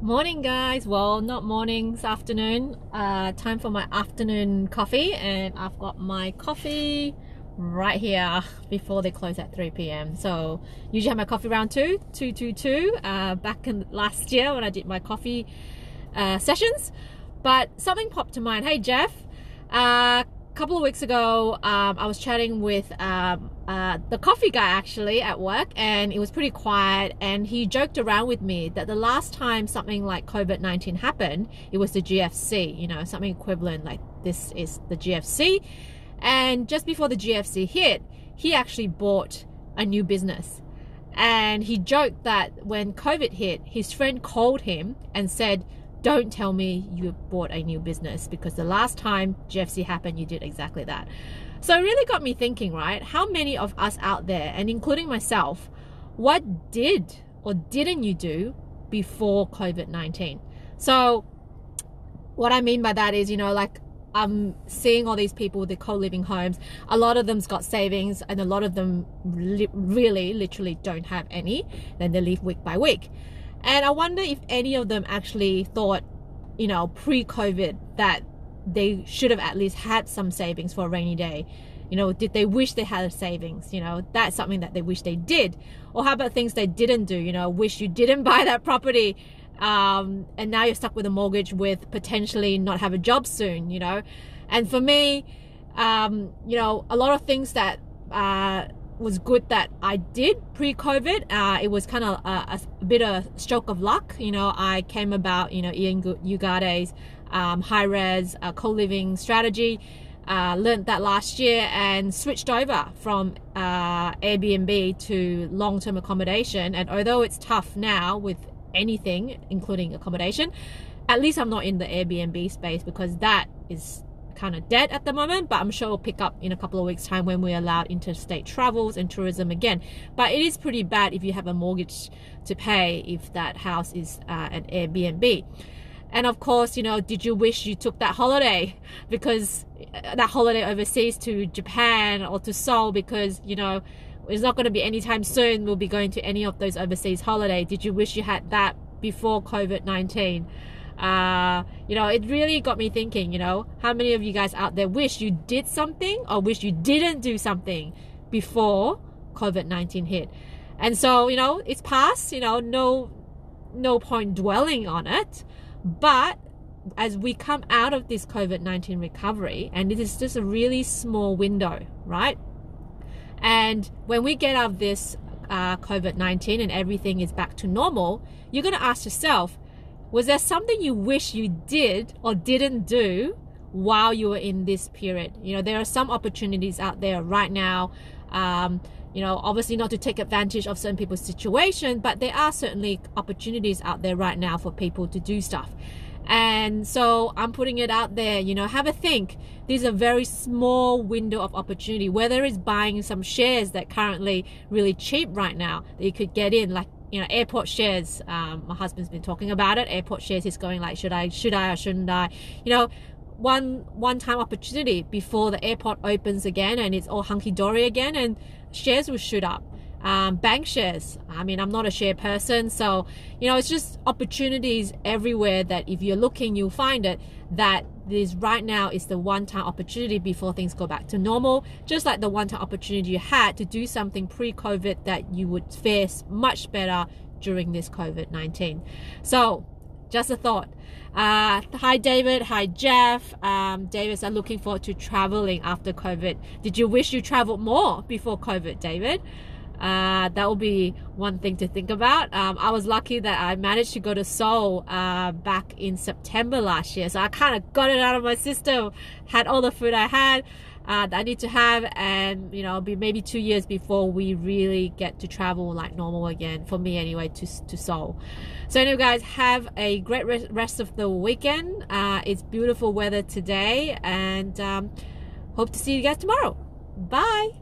Morning guys, well not mornings, afternoon, time for my afternoon coffee, and I've got my coffee right here before they close at 3 p.m. So usually have my coffee around 2 back in last year when I did my coffee sessions. But something popped to mind. Hey Jeff, a couple of weeks ago I was chatting with the coffee guy actually at work, and it was pretty quiet, and he joked around with me that the last time something like COVID-19 happened, it was the GFC, you know, something equivalent like this is the GFC. And just before the GFC hit, he actually bought a new business, and he joked that when COVID hit, his friend called him and said, don't tell me you bought a new business, because the last time GFC happened, you did exactly that. So it really got me thinking, right? How many of us out there, and including myself, what did or didn't you do before COVID-19? So what I mean by that is, you know, like I'm seeing all these people with the co-living homes. A lot of them's got savings, and a lot of them really literally don't have any. Then they live week by week. And I wonder if any of them actually thought, you know, pre-COVID that they should have at least had some savings for a rainy day. You know, did they wish they had a savings? You know, that's something that they wish they did. Or how about things they didn't do? You know, wish you didn't buy that property, and now you're stuck with a mortgage with potentially not have a job soon, you know. And for me, you know, a lot of things that was good that I did pre-COVID. It was kind of a bit of a stroke of luck. You know, I came about, you know, Ian Ugade's high-res co-living strategy. Learned that last year and switched over from Airbnb to long-term accommodation. And although it's tough now with anything, including accommodation, at least I'm not in the Airbnb space, because that is kind of dead at the moment, but I'm sure it'll pick up in a couple of weeks time when we're allowed interstate travels and tourism again. But it is pretty bad if you have a mortgage to pay if that house is an Airbnb. And of course, you know, did you wish you took that holiday, because that holiday overseas to Japan or to Seoul, because, you know, it's not going to be anytime soon we'll be going to any of those overseas holidays. Did you wish you had that before COVID-19? You know, it really got me thinking, you know, how many of you guys out there wish you did something or wish you didn't do something before COVID-19 hit? And so, you know, it's past, you know, no point dwelling on it. But as we come out of this COVID-19 recovery, and it is just a really small window, right? And when we get out of this COVID-19 and everything is back to normal, you're going to ask yourself, was there something you wish you did or didn't do while you were in this period? You know, there are some opportunities out there right now, you know, obviously not to take advantage of certain people's situation, but there are certainly opportunities out there right now for people to do stuff. And so I'm putting it out there, you know, have a think. There's a very small window of opportunity, whether it's buying some shares that currently really cheap right now that you could get in, like, you know, airport shares. My husband's been talking about it. Airport shares, he's going like, should I or shouldn't I? You know, one-time opportunity before the airport opens again and it's all hunky-dory again, and shares will shoot up. Bank shares, I mean, I'm not a share person, so, you know, it's just opportunities everywhere that if you're looking, you'll find it. That this right now is the one-time opportunity before things go back to normal, just like the one-time opportunity you had to do something pre-COVID that you would fare much better during this COVID-19. So just a thought. Hi David, hi Jeff. David said, looking forward to traveling after COVID. Did you wish you traveled more before COVID, David? That will be one thing to think about. I was lucky that I managed to go to Seoul back in September last year, so I kind of got it out of my system, had all the food I had that I need to have, and, you know, it'll be maybe 2 years before we really get to travel like normal again, for me anyway, to Seoul. So anyway guys, have a great rest of the weekend. It's beautiful weather today, and hope to see you guys tomorrow. Bye.